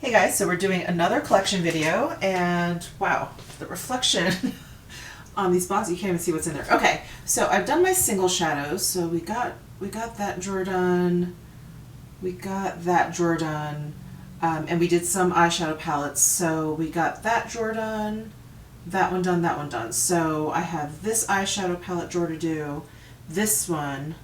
Hey guys, so we're doing another collection video, and wow, the reflection on these boxes, you can't even see what's in there. Okay, so I've done my single shadows. So we got that drawer done, we got that drawer done, and we did some eyeshadow palettes. So we got that drawer done, that one done, that one done. So I have this eyeshadow palette drawer to do, this one,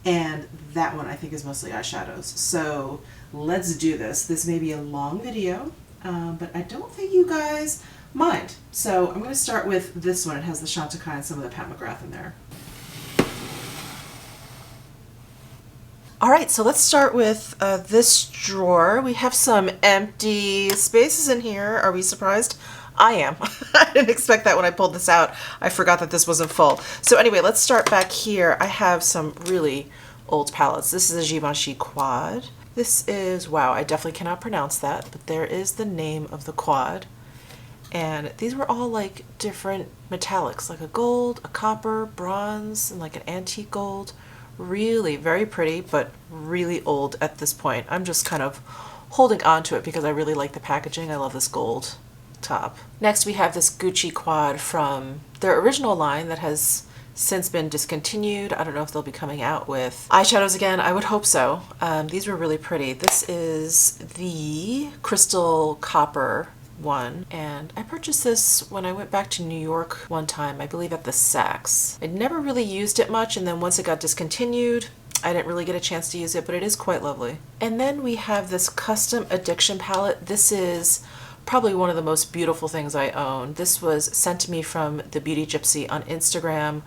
and that one I think is mostly eyeshadows. So let's do this. This may be a long video, but I don't think you guys mind. So I'm going to start with this one. It has the Chantecaille and some of the Pat McGrath in there. Alright, so let's start with this drawer. We have some empty spaces in here. Are we surprised? I am. I didn't expect that when I pulled this out. I forgot that this wasn't full. So anyway, let's start back here. I have some really old palettes. This is a Givenchy quad. This is, wow, I definitely cannot pronounce that, but there is the name of the quad. And these were all like different metallics, like a gold, a copper, bronze, and like an antique gold. Really very pretty, but really old at this point. I'm just kind of holding on to it because I really like the packaging. I love this gold top. Next we have this Gucci quad from their original line that has since been discontinued. I don't know if they'll be coming out with eyeshadows again. I would hope so. These were really pretty. This is the crystal copper one, and I purchased this when I went back to New York one time, I believe at the Saks. I'd never really used it much, and then once it got discontinued, I didn't really get a chance to use it, but it is quite lovely. And then we have this custom addiction palette. This is probably one of the most beautiful things I own. This was sent to me from the Beauty Gypsy on Instagram.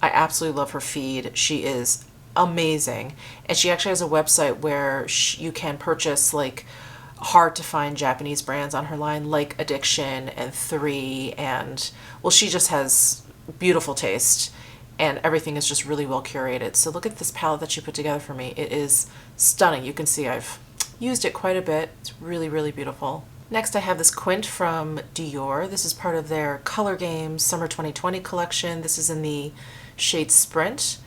I absolutely love her feed. She is amazing. And she actually has a website where you can purchase like hard to find Japanese brands on her line, like Addiction and 3, and well, she just has beautiful taste and everything is just really well curated. So look at this palette that she put together for me. It is stunning. You can see I've used it quite a bit. It's really, really beautiful. Next I have this quint from Dior. This is part of their Color Games Summer 2020 collection. This is in the shade Sprint,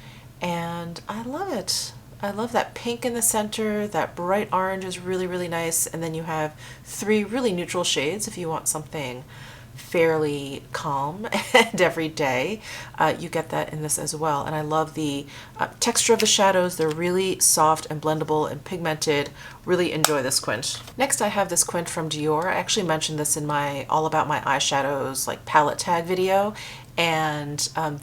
and I love it. I love that pink in the center. That bright orange is really, really nice. And then you have 3 really neutral shades if you want something fairly calm and everyday. You get that in this as well. And I love the texture of the shadows. They're really soft and blendable and pigmented. Really enjoy this quint. Next I have this quint from Dior. I actually mentioned this in my all about my eyeshadows like palette tag video. And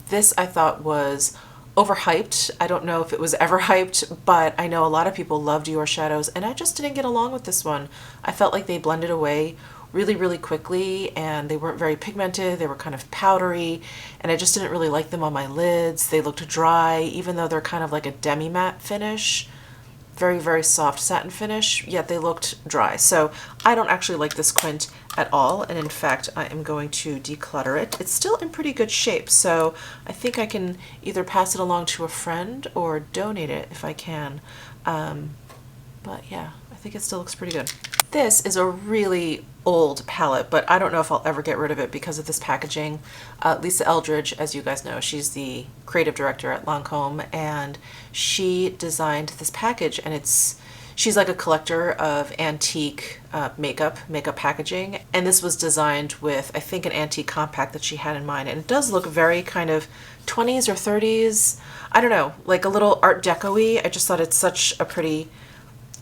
this I thought was overhyped. I don't know if it was ever hyped, but I know a lot of people love Dior shadows, and I just didn't get along with this one. I felt like they blended away really, really quickly, and they weren't very pigmented. They were kind of powdery, and I just didn't really like them on my lids. They looked dry, even though they're kind of like a demi-matte finish. Very, very soft satin finish, yet they looked dry. So I don't actually like this quint at all, and in fact I am going to declutter it. It's still in pretty good shape, so I think I can either pass it along to a friend or donate it if I can. But yeah, I think it still looks pretty good. This is a really old palette, but I don't know if I'll ever get rid of it because of this packaging. Lisa Eldridge, as you guys know, she's the creative director at Lancome, and she designed this package, and she's like a collector of antique makeup packaging, and this was designed with, I think, an antique compact that she had in mind, and it does look very kind of 20s or 30s, I don't know, like a little Art Deco-y. I just thought it's such a pretty,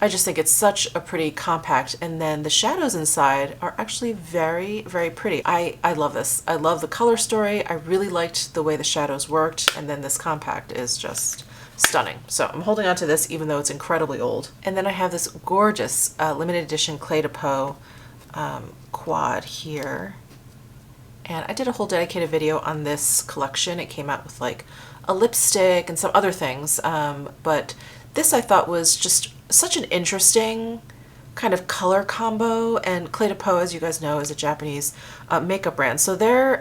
I just think it's such a pretty compact, and then the shadows inside are actually very, very pretty. I love this. I love the color story. I really liked the way the shadows worked, and then this compact is just stunning. So I'm holding on to this even though it's incredibly old. And then I have this gorgeous limited edition Clé de Peau quad here. And I did a whole dedicated video on this collection. It came out with like a lipstick and some other things, but this I thought was just such an interesting kind of color combo, and Clé de Peau, as you guys know, is a Japanese makeup brand. So their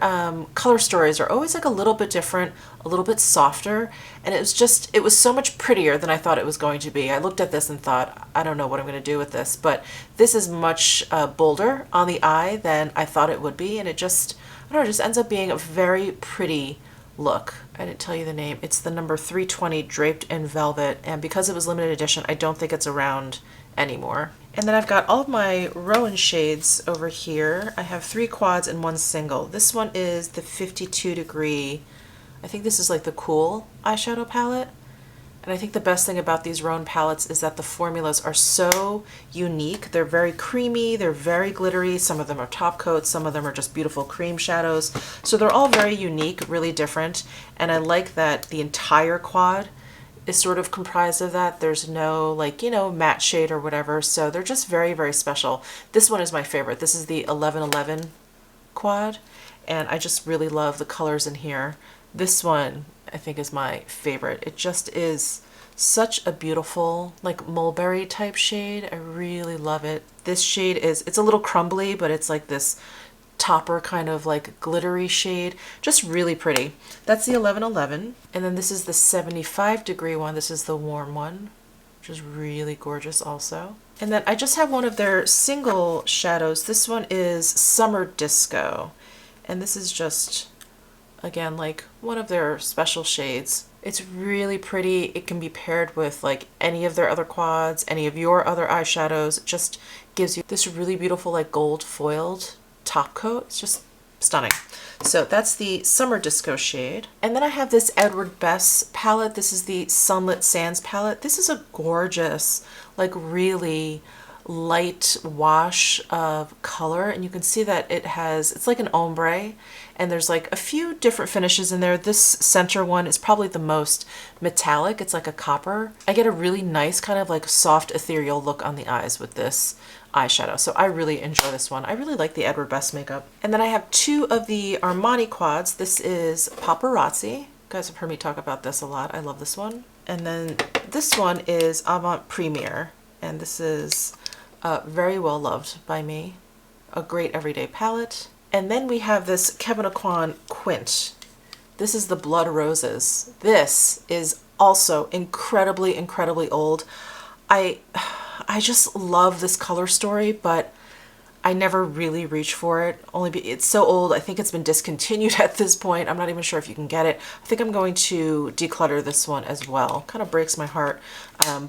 color stories are always like a little bit different, a little bit softer, and it was so much prettier than I thought it was going to be. I looked at this and thought, I don't know what I'm going to do with this, but this is much bolder on the eye than I thought it would be, and it just, I don't know, it just ends up being a very pretty look. I didn't tell you the name. It's the number 320 draped in velvet, and because it was limited edition, I don't think it's around anymore. And then I've got all of my Rowan shades over here. I have 3 quads and 1 single. This one is the 52 degree, I think this is like the cool eyeshadow palette. And I think the best thing about these Rowan palettes is that the formulas are so unique. They're very creamy, they're very glittery. Some of them are top coats, some of them are just beautiful cream shadows. So they're all very unique, really different. And I like that the entire quad is sort of comprised of that. There's no like, you know, matte shade or whatever. So they're just very, very special. This one is my favorite. This is the 1111 quad. And I just really love the colors in here. This one I think is my favorite. It just is such a beautiful like mulberry type shade. I really love it. This shade is, it's a little crumbly, but it's like this topper kind of like glittery shade. Just really pretty. That's the 1111. And then this is the 75 degree one. This is the warm one, which is really gorgeous also. And then I just have one of their single shadows. This one is Summer Disco. And this is just, again, like one of their special shades. It's really pretty. It can be paired with like any of their other quads, any of your other eyeshadows. It just gives you this really beautiful like gold foiled top coat. It's just stunning. So that's the Summer Disco shade. And then I have this Edward Bess palette. This is the Sunlit Sands palette. This is a gorgeous, like really light wash of color, and you can see that it has, it's like an ombre, and there's like a few different finishes in there. This center one is probably the most metallic. It's like a copper. I get a really nice kind of like soft ethereal look on the eyes with this eyeshadow, so I really enjoy this one. I really like the Edward Bess makeup. And then I have 2 of the Armani quads. This is Paparazzi. You guys have heard me talk about this a lot. I love this one. And then this one is Avant Premiere, and this is very well loved by me. A great everyday palette. And then we have this Kevyn Aucoin Quint. This is the Blood Roses. This is also incredibly, incredibly old. I just love this color story, but I never really reach for it. It's so old. I think it's been discontinued at this point. I'm not even sure if you can get it. I think I'm going to declutter this one as well. Kind of breaks my heart,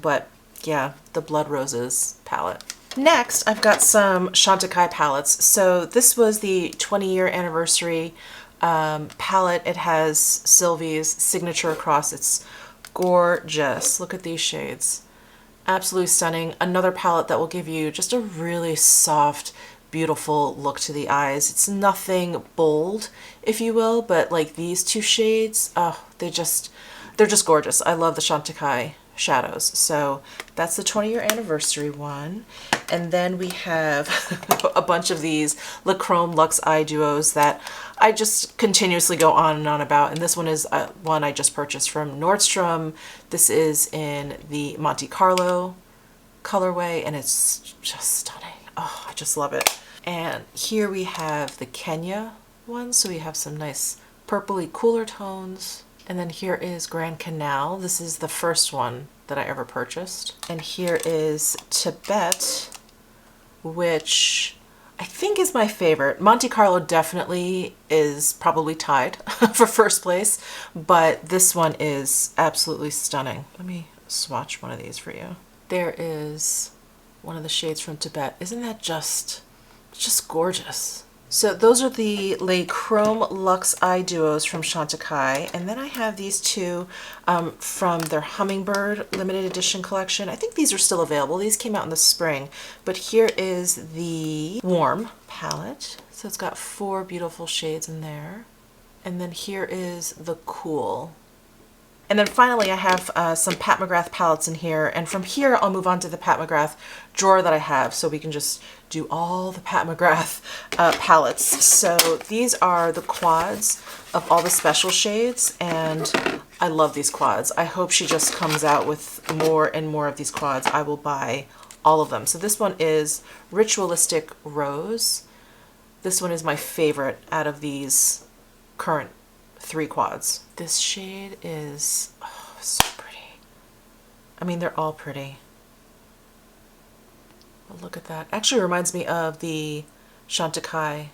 but yeah, the Blood Roses palette. Next, I've got some Chantecaille palettes. So this was the 20-year anniversary palette. It has Sylvie's signature across. It's gorgeous. Look at these shades. Absolutely stunning. Another palette that will give you just a really soft, beautiful look to the eyes. It's nothing bold, if you will, but like these 2 shades, oh, they're just gorgeous. I love the Chantecaille shadows. So that's the 20-year anniversary one. And then we have a bunch of these Le Chrome Luxe Eye Duos that I just continuously go on and on about. And this one is one I just purchased from Nordstrom. This is in the Monte Carlo colorway, and it's just stunning. Oh, I just love it. And here we have the Kenya one. So we have some nice purpley cooler tones. And then here is Grand Canal. This is the first one that I ever purchased. And here is Tibet, which I think is my favorite. Monte Carlo definitely is probably tied for first place, but this one is absolutely stunning. Let me swatch one of these for you. There is one of the shades from Tibet. Isn't that just gorgeous? So those are the Le Chrome Luxe Eye Duos from Chantecaille. And then I have these 2 from their Hummingbird limited edition collection. I think these are still available. These came out in the spring. But here is the Warm palette. So it's got 4 beautiful shades in there. And then here is the Cool. And then finally I have some Pat McGrath palettes in here, and from here I'll move on to the Pat McGrath drawer that I have, so we can just do all the Pat McGrath palettes. So these are the quads of all the special shades, and I love these quads. I hope she just comes out with more and more of these quads. I will buy all of them. So this one is Ritualistic Rose. This one is my favorite out of these current 3 quads. This shade is, oh, so pretty. I mean, they're all pretty. Oh, look at that. Actually reminds me of the Chantecaille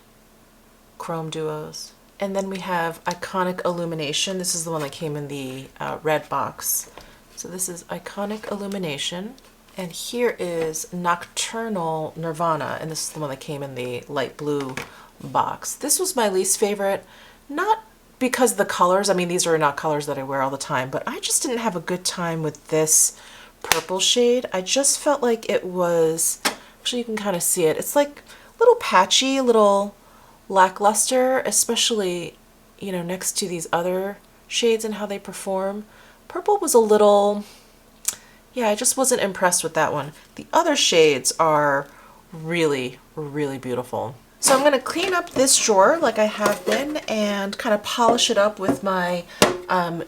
Chrome Duos. And then we have Iconic Illumination. This is the one that came in the red box. So this is Iconic Illumination. And here is Nocturnal Nirvana, and this is the one that came in the light blue box. This was my least favorite, not because of the colors. I mean, these are not colors that I wear all the time, but I just didn't have a good time with this purple shade. I just felt like it was, actually you can kind of see it, it's like a little patchy, a little lackluster, especially, you know, next to these other shades and how they perform. Purple was a little, yeah, I just wasn't impressed with that one. The other shades are really, really beautiful. So I'm going to clean up this drawer like I have been and kind of polish it up with my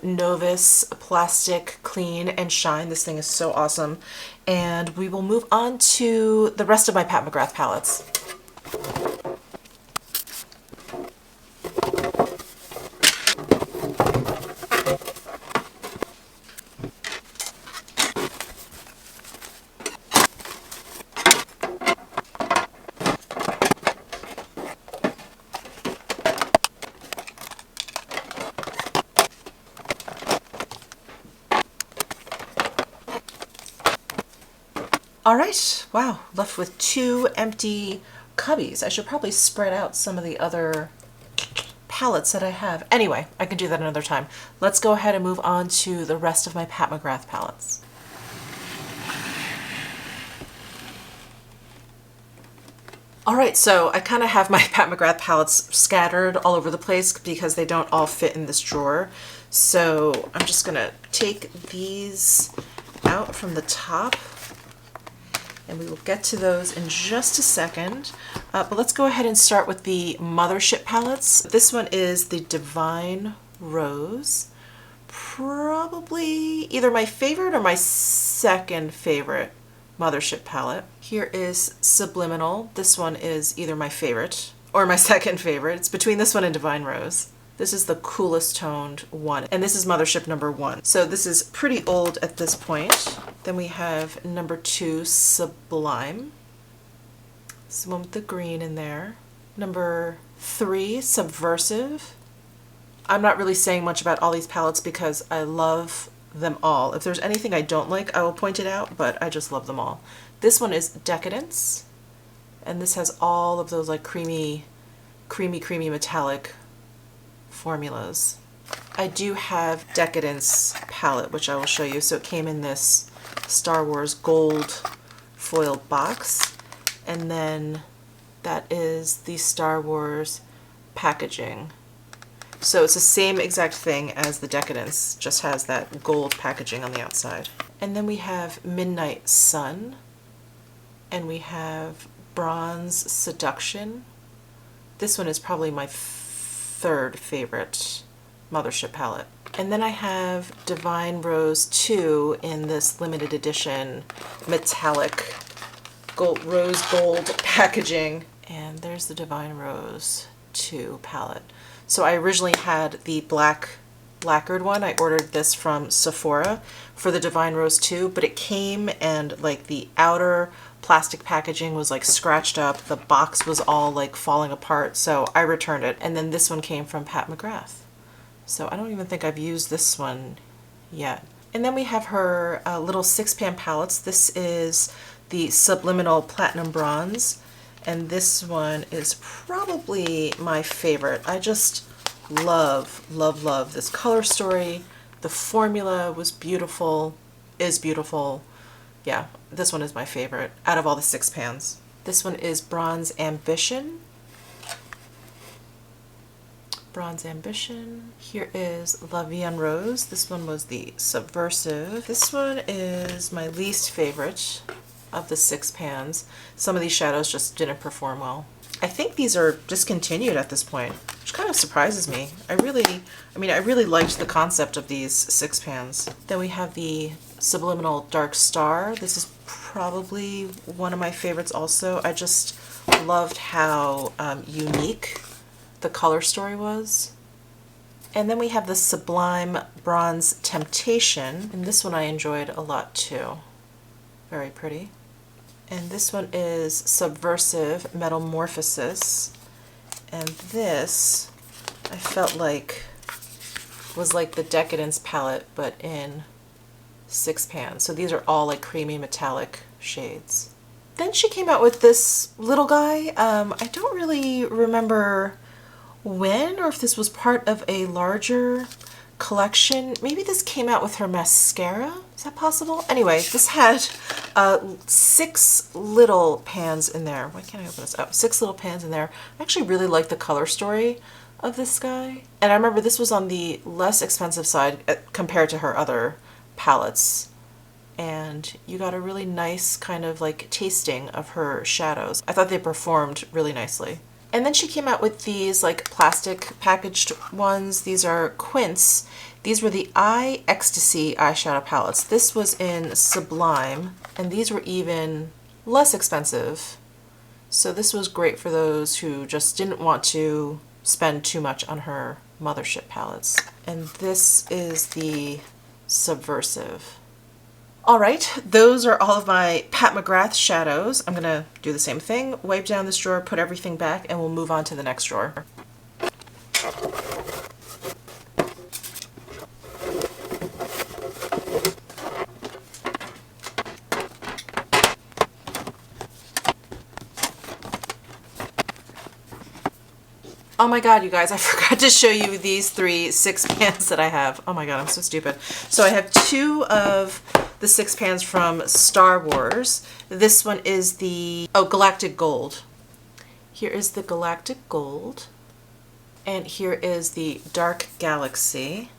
Novus Plastic Clean and Shine. This thing is so awesome. And we will move on to the rest of my Pat McGrath palettes. All right, wow, left with 2 empty cubbies. I should probably spread out some of the other palettes that I have. Anyway, I can do that another time. Let's go ahead and move on to the rest of my Pat McGrath palettes. All right, so I kind of have my Pat McGrath palettes scattered all over the place because they don't all fit in this drawer. So I'm just gonna take these out from the top, and we will get to those in just a second. But let's go ahead and start with the Mothership palettes. This one is the Divine Rose. Probably either my favorite or my second favorite Mothership palette. Here is Subliminal. This one is either my favorite or my second favorite. It's between this one and Divine Rose. This is the coolest toned one, and this is Mothership number 1. So this is pretty old at this point. Then we have number 2, Sublime. This one with the green in there. Number 3, Subversive. I'm not really saying much about all these palettes because I love them all. If there's anything I don't like, I will point it out, but I just love them all. This one is Decadence, and this has all of those like creamy metallic formulas. I do have Decadence palette, which I will show you. So it came in this Star Wars gold foiled box, and then that is the Star Wars packaging. So it's the same exact thing as the Decadence, just has that gold packaging on the outside. And then we have Midnight Sun, and we have Bronze Seduction. This one is probably my third favorite Mothership palette. And then I have Divine Rose 2 in this limited edition metallic rose gold packaging. And there's the Divine Rose 2 palette. So I originally had the black lacquered one. I ordered this from Sephora for the Divine Rose 2, but it came and like the outer plastic packaging was like scratched up. The box was all like falling apart, so I returned it. And then this one came from Pat McGrath. So I don't even think I've used this one yet. And then we have her little 6-pan palettes. This is the Subliminal Platinum Bronze, and this one is probably my favorite. I just love this color story. The formula was beautiful, is beautiful. Yeah, this one is my favorite out of all the 6 pans. This one is Bronze Ambition. Bronze Ambition. Here is La Vie en Rose. This one was the Subversive. This one is my least favorite of the 6 pans. Some of these shadows just didn't perform well. I think these are discontinued at this point, which kind of surprises me. I really liked the concept of these 6 pans. Then we have the Subliminal Dark Star. This is probably one of my favorites also. I just loved how unique the color story was. And then we have the Sublime Bronze Temptation, and this one I enjoyed a lot too. Very pretty. And this one is Subversive Metamorphosis, and this I felt like was like the Decadence palette but in 6 pans. So these are all like creamy metallic shades. Then she came out with this little guy. I don't really remember when or if this was part of a larger collection. Maybe this came out with her mascara. Is that possible? Anyway, this had 6 little pans in there. Why can't I open this? Oh, 6 little pans in there. I actually really like the color story of this guy. And I remember this was on the less expensive side compared to her other palettes. And you got a really nice kind of like tasting of her shadows. I thought they performed really nicely. And then she came out with these like plastic packaged ones. These are Quince. These were the Eye Ecstasy eyeshadow palettes. This was in Sublime, and these were even less expensive. So this was great for those who just didn't want to spend too much on her Mothership palettes. And this is the Subversive. All right, those are all of my Pat McGrath shadows. I'm gonna do the same thing, wipe down this drawer, put everything back, and we'll move on to the next drawer. Oh my god, you guys, I forgot to show you these 3 6 pans that I have. Oh my god, I'm so stupid. So I have 2 of the 6 pans from Star Wars. This one is the, oh, Galactic Gold. Here is the Galactic Gold. And here is the Dark Galaxy.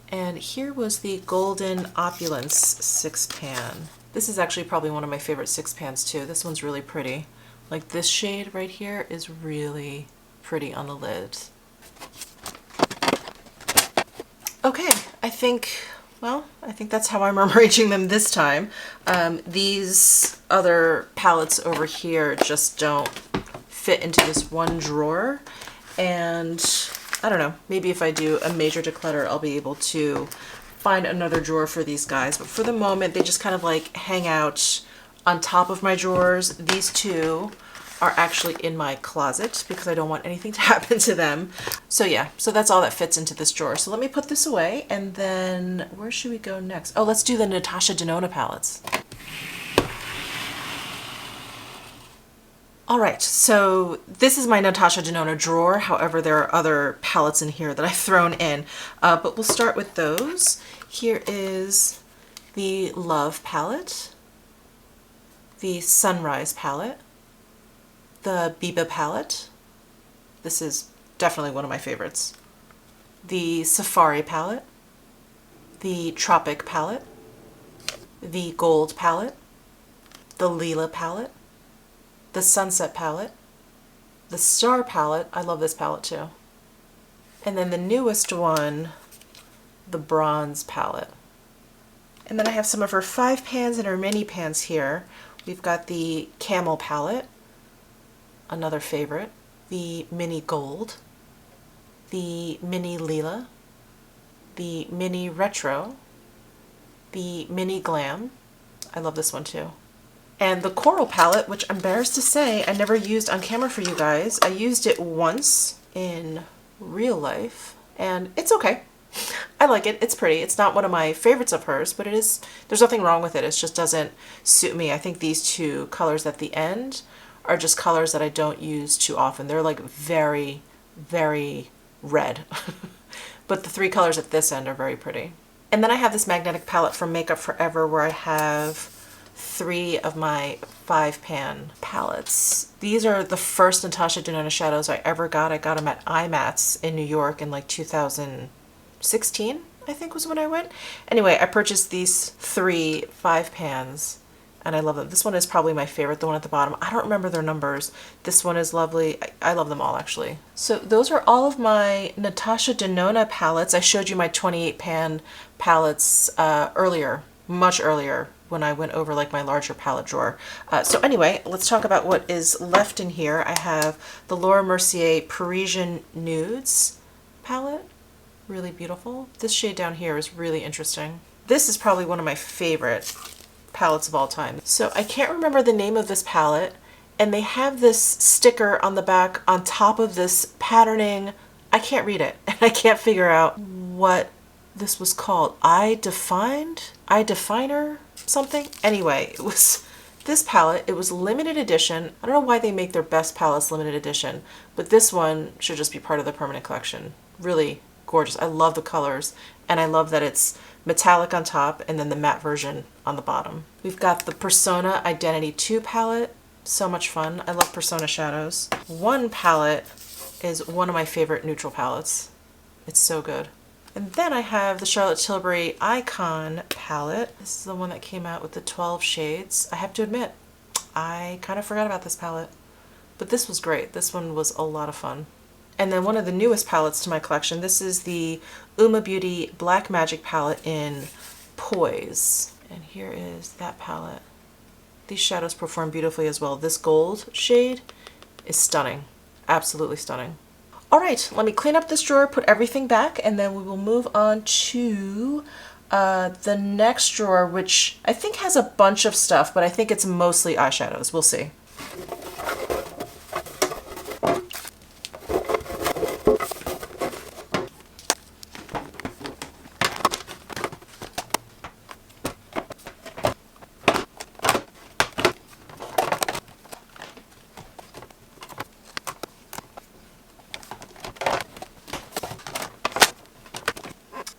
And here was the Golden Opulence 6 pan. This is actually probably one of my favorite 6 pans too. This one's really pretty. Like this shade right here is really pretty on the lid. Okay, I think that's how I'm arranging them this time. These other palettes over here just don't fit into this one drawer. And I don't know, maybe if I do a major declutter, I'll be able to find another drawer for these guys. But for the moment, they just kind of like hang out on top of my drawers. These 2 are actually in my closet because I don't want anything to happen to them. So yeah, so that's all that fits into this drawer. So let me put this away, and then where should we go next? Oh, let's do the Natasha Denona palettes. All right, so this is my Natasha Denona drawer. However, there are other palettes in here that I've thrown in, but we'll start with those. Here is the Love palette, the Sunrise palette, the Biba palette. This is definitely one of my favorites. The Safari palette, the Tropic palette, the Gold palette, the Lila palette, the Sunset palette, the Star palette. I love this palette too. And then the newest one, the Bronze palette. And then I have some of her 5 pans and her mini pans here. We've got the Camel palette, another favorite, the Mini Gold, the Mini Lila, the Mini Retro, the Mini Glam. I love this one too. And the Coral palette, which I'm embarrassed to say I never used on camera for you guys. I used it once in real life, and it's okay. I like it. It's pretty. It's not one of my favorites of hers, but it is, there's nothing wrong with it. It just doesn't suit me. I think these 2 colors at the end are just colors that I don't use too often. They're like very, very red. But the 3 colors at this end are very pretty. And then I have this magnetic palette from Makeup Forever where I have 3 of my 5 pan palettes. These are the first Natasha Denona shadows I ever got. I got them at IMATS in New York in like 2016, I think was when I went. Anyway, I purchased these 3 5 pans and I love them. This one is probably my favorite, the one at the bottom. I don't remember their numbers. This one is lovely. I love them all actually. So those are all of my Natasha Denona palettes. I showed you my 28 pan palettes earlier, much earlier, when I went over like my larger palette drawer. So anyway, let's talk about what is left in here. I have the Laura Mercier Parisian Nudes palette. Really beautiful. This shade down here is really interesting. This is probably one of my favorite palettes of all time. So I can't remember the name of this palette, and they have this sticker on the back on top of this patterning. I can't read it, and I can't figure out what This was called Eye Definer something. Anyway, it was this palette. It was limited edition. I don't know why they make their best palettes limited edition, but this one should just be part of the permanent collection. Really gorgeous. I love the colors, and I love that it's metallic on top and then the matte version on the bottom. We've got the Persona Identity 2 palette. So much fun. I love Persona shadows. One palette is one of my favorite neutral palettes. It's so good. And then I have the Charlotte Tilbury Icon palette. This is the one that came out with the 12 shades. I have to admit, I kind of forgot about this palette, but this was great. This one was a lot of fun. And then one of the newest palettes to my collection, this is the Uma Beauty Black Magic palette in Poise. And here is that palette. These shadows perform beautifully as well. This gold shade is stunning, absolutely stunning. All right, let me clean up this drawer, put everything back, and then we will move on to the next drawer, which I think has a bunch of stuff, but I think it's mostly eyeshadows. We'll see.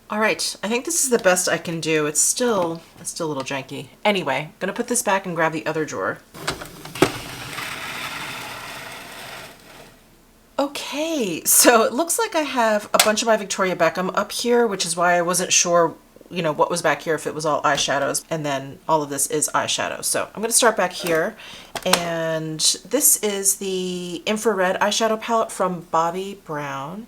All right, I think this is the best I can do. It's still a little janky. Anyway, I'm gonna put this back and grab the other drawer. Okay, so it looks like I have a bunch of my Victoria Beckham up here, which is why I wasn't sure, you know, what was back here, if it was all eyeshadows, and then all of this is eyeshadow. So I'm gonna start back here, and this is the infrared eyeshadow palette from Bobbi Brown.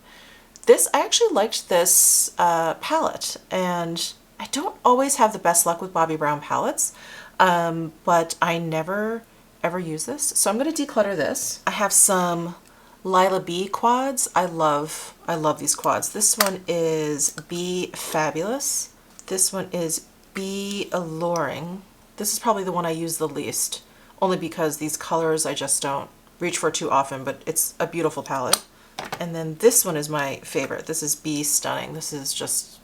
I actually liked this palette, and I don't always have the best luck with Bobbi Brown palettes, but I never ever use this. So I'm going to declutter this. I have some Lila B quads. I love these quads. This one is Be Fabulous. This one is Be Alluring. This is probably the one I use the least, only because these colors I just don't reach for too often, but it's a beautiful palette. And then this one is my favorite. This is Be Stunning. This is just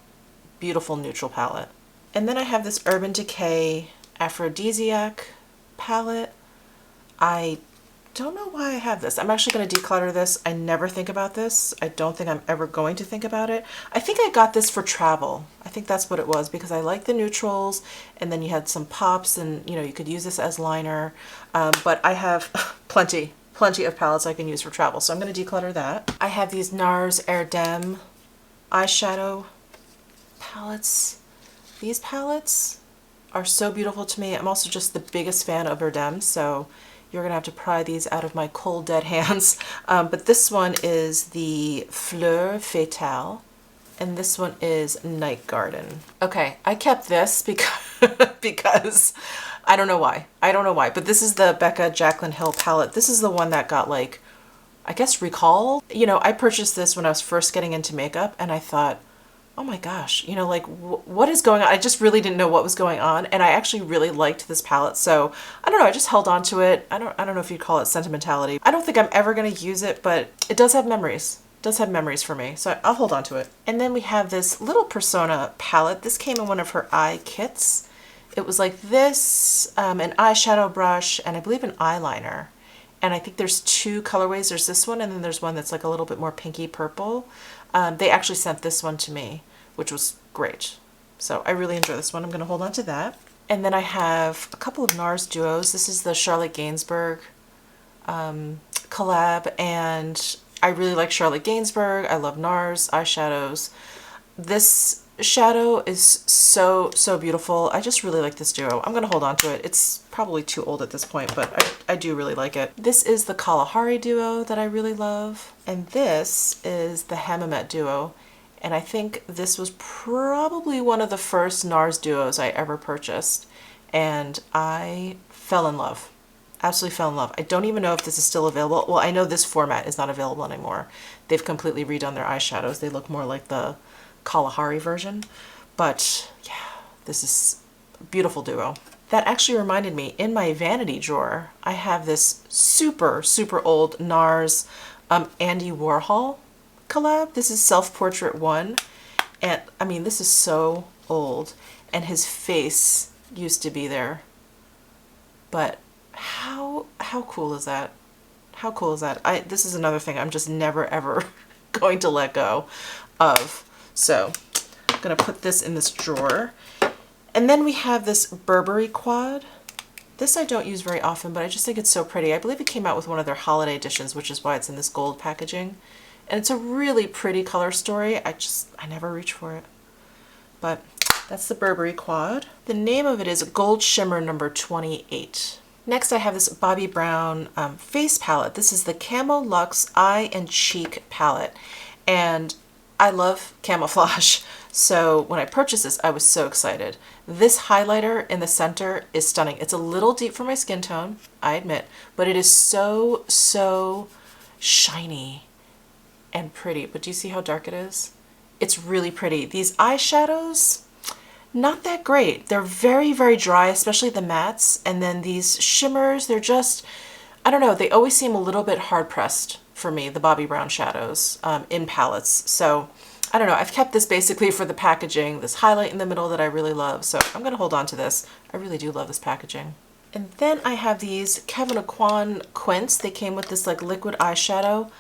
beautiful neutral palette. And then I have this Urban Decay Aphrodisiac palette. I don't know why I have this. I'm actually going to declutter this. I never think about this. I don't think I'm ever going to think about it. I think I got this for travel. I think that's what it was, because I like the neutrals, and then you had some pops, and you know, you could use this as liner. But I have plenty of palettes I can use for travel, so I'm going to declutter that. I have these NARS Erdem eyeshadow palettes. These palettes are so beautiful to me. I'm also just the biggest fan of Erdem, so you're gonna have to pry these out of my cold dead hands. But this one is the Fleur Fatale, and this one is Night Garden. Okay, I kept this because I don't know why. But this is the Becca Jaclyn Hill palette. This is the one that got, like, I guess, recalled. You know, I purchased this when I was first getting into makeup, and I thought, oh my gosh, you know, like, what is going on? I just really didn't know what was going on, and I actually really liked this palette, so I don't know, I just held on to it. I don't know if you'd call it sentimentality. I don't think I'm ever going to use it, but it does have memories. It does have memories for me, so I'll hold on to it. And then we have this little Persona palette. This came in one of her eye kits. It was like this, an eyeshadow brush, and I believe an eyeliner. And I think there's two colorways. There's this one, and then there's one that's like a little bit more pinky purple. They actually sent this one to me, which was great. So I really enjoy this one. I'm going to hold on to that. And then I have a couple of NARS duos. This is the Charlotte Gainsbourg collab, and I really like Charlotte Gainsbourg. I love NARS eyeshadows. This shadow is so beautiful. I just really like this duo. I'm going to hold on to it. It's probably too old at this point, but I do really like it. This is the Kalahari duo that I really love, and this is the Hammamet duo, and I think this was probably one of the first NARS duos I ever purchased, and I fell in love. Absolutely fell in love. I don't even know if this is still available. Well, I know this format is not available anymore. They've completely redone their eyeshadows. They look more like the Kalahari version, but yeah, this is a beautiful duo. That actually reminded me, in my vanity drawer, I have this super old NARS Andy Warhol collab. This is Self Portrait 1, And I mean, this is so old, and his face used to be there. But how cool is that? How cool is that? This is another thing I'm just never ever going to let go of. So I'm gonna put this in this drawer. And then we have this Burberry quad. This I don't use very often, but I just think it's so pretty. I believe it came out with one of their holiday editions, which is why it's in this gold packaging. And it's a really pretty color story. I never reach for it. But that's the Burberry quad. The name of it is Gold Shimmer number 28. Next I have this Bobbi Brown face palette. This is the Camo Luxe Eye and Cheek palette. And I love camouflage. So when I purchased this, I was so excited. This highlighter in the center is stunning. It's a little deep for my skin tone, I admit, but it is so, so shiny and pretty. But do you see how dark it is? It's really pretty. These eyeshadows, not that great. They're very, very dry, especially the mattes. And then these shimmers, they're just, I don't know, they always seem a little bit hard pressed for me, the Bobbi Brown shadows in palettes. So I don't know, I've kept this basically for the packaging, this highlight in the middle that I really love. So I'm gonna hold on to this. I really do love this packaging. And then I have these Kevyn Aucoin Quints. They came with this like liquid eyeshadow.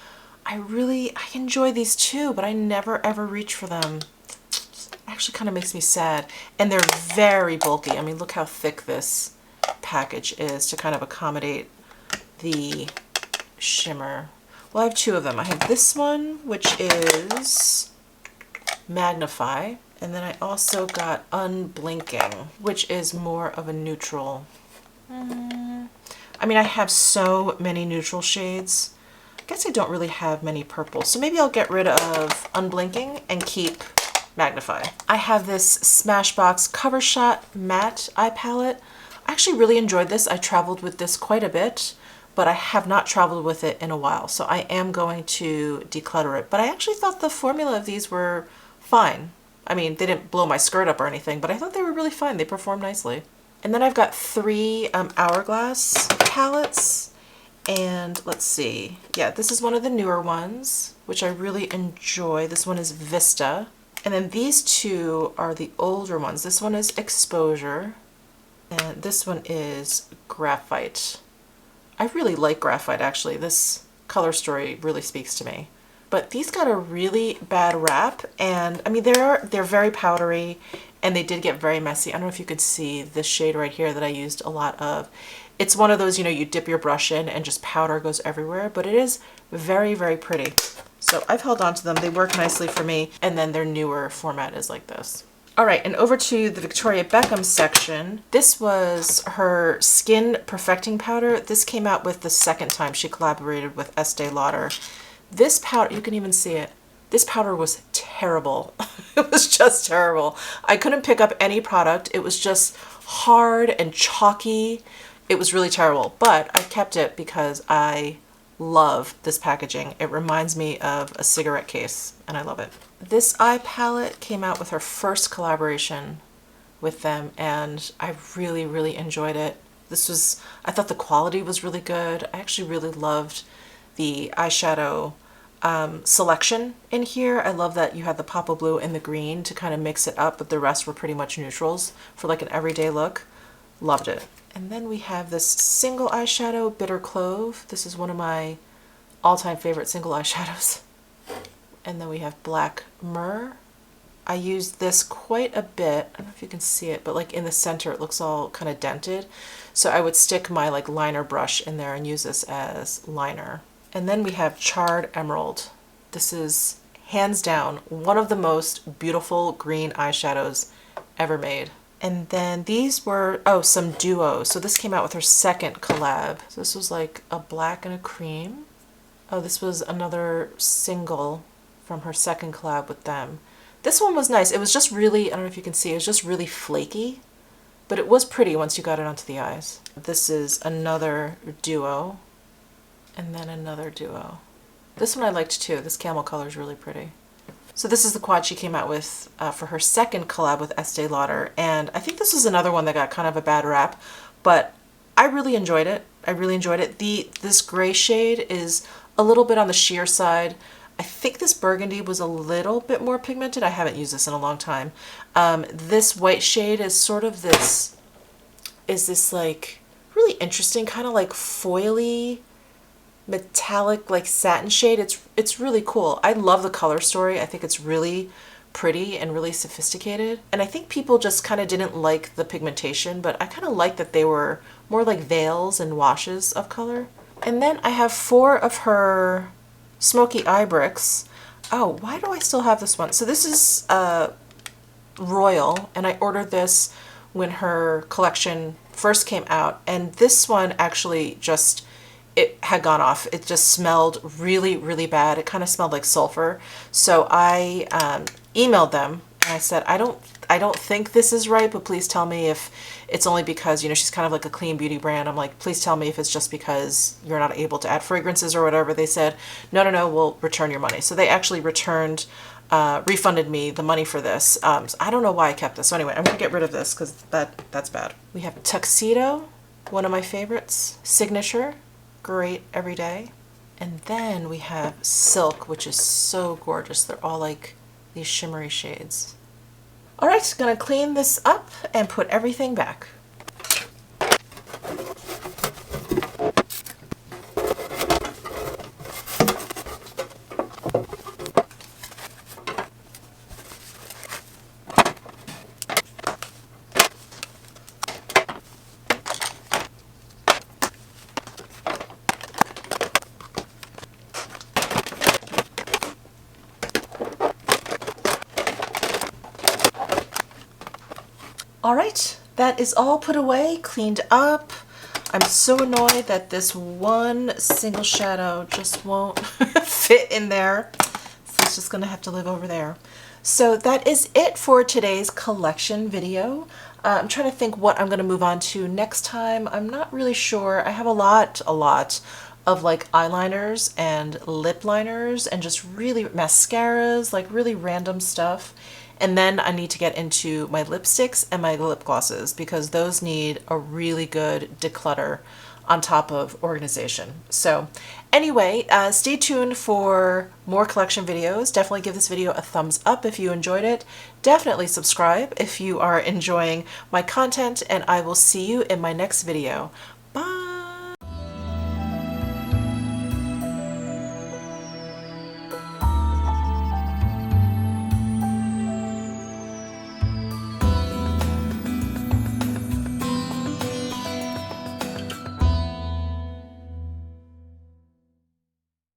I enjoy these too, but I never ever reach for them. It actually kind of makes me sad. And they're very bulky. I mean, look how thick this package is to kind of accommodate the shimmer. Well, I have two of them. I have this one, which is Magnify, and then I also got Unblinking, which is more of a neutral. I mean, I have so many neutral shades. I guess I don't really have many purples, so maybe I'll get rid of Unblinking and keep Magnify. I have this Smashbox Cover Shot Matte Eye Palette. I actually really enjoyed this. I traveled with this quite a bit, but I have not traveled with it in a while, so I am going to declutter it. But I actually thought the formula of these were fine. I mean, they didn't blow my skirt up or anything, but I thought they were really fine. They performed nicely. And then I've got three Hourglass palettes, and let's see. Yeah, this is one of the newer ones, which I really enjoy. This one is Vista. And then these two are the older ones. This one is Exposure, and this one is Graphite. I really like Graphite, actually. This color story really speaks to me. But these got a really bad rap, and I mean, they're very powdery, and they did get very messy. I don't know if you could see this shade right here that I used a lot of. It's one of those, you know, you dip your brush in and just powder goes everywhere, but it is very, very pretty. So I've held on to them. They work nicely for me, and then their newer format is like this. All right, and over to the Victoria Beckham section. This was her Skin Perfecting Powder. This came out with the second time she collaborated with Estee Lauder. This powder, you can even see it. This powder was terrible. It was just terrible. I couldn't pick up any product. It was just hard and chalky. It was really terrible, but I kept it because I love this packaging. It reminds me of a cigarette case, and I love it. This eye palette came out with her first collaboration with them, and I really, really enjoyed it. I thought the quality was really good. I actually really loved the eyeshadow selection in here. I love that you had the Papa Blue and the green to kind of mix it up, but the rest were pretty much neutrals for like an everyday look. Loved it. And then we have this single eyeshadow, Bitter Clove. This is one of my all-time favorite single eyeshadows. And then we have Black Myrrh. I used this quite a bit. I don't know if you can see it, but like in the center it looks all kind of dented. So I would stick my like liner brush in there and use this as liner. And then we have Charred Emerald. This is hands down one of the most beautiful green eyeshadows ever made. And then these were, oh, some duos. So this came out with her second collab. So this was like a black and a cream. Oh, this was another single from her second collab with them. This one was nice. It was just really, I don't know if you can see, it was just really flaky, but it was pretty once you got it onto the eyes. This is another duo, and then another duo. This one I liked too. This camel color is really pretty. So this is the quad she came out with for her second collab with Estee Lauder, and I think this is another one that got kind of a bad rap, but I really enjoyed it. I really enjoyed it. This gray shade is a little bit on the sheer side. I think this burgundy was a little bit more pigmented. I haven't used this in a long time. This white shade is sort of this, like really interesting kind of like foily metallic like satin shade. It's really cool. I love the color story. I think it's really pretty and really sophisticated. And I think people just kind of didn't like the pigmentation, but I kind of like that they were more like veils and washes of color. And then I have 4 of her smoky eye bricks. Oh, why do I still have this one? So this is Royal, and I ordered this when her collection first came out. And this one actually just, it had gone off. It just smelled really, really bad. It kind of smelled like sulfur. So I emailed them and I said, I don't think this is right, but please tell me if it's only because, you know, she's kind of like a clean beauty brand. I'm like, please tell me if it's just because you're not able to add fragrances or whatever. They said, no, we'll return your money. So they actually returned, refunded me the money for this. So I don't know why I kept this. So anyway, I'm gonna get rid of this because that's bad. We have Tuxedo, one of my favorites. Signature, great every day. And then we have Silk, which is so gorgeous. They're all like these shimmery shades. All right, gonna clean this up and put everything back. All right, that is all put away, cleaned up. I'm so annoyed that this one single shadow just won't fit in there. So it's just gonna have to live over there. So that is it for today's collection video. I'm trying to think what I'm gonna move on to next time. I'm not really sure. I have a lot of like eyeliners and lip liners and just really mascaras, like really random stuff. And then I need to get into my lipsticks and my lip glosses because those need a really good declutter on top of organization. So anyway, stay tuned for more collection videos. Definitely give this video a thumbs up if you enjoyed it. Definitely subscribe if you are enjoying my content, and I will see you in my next video. Bye!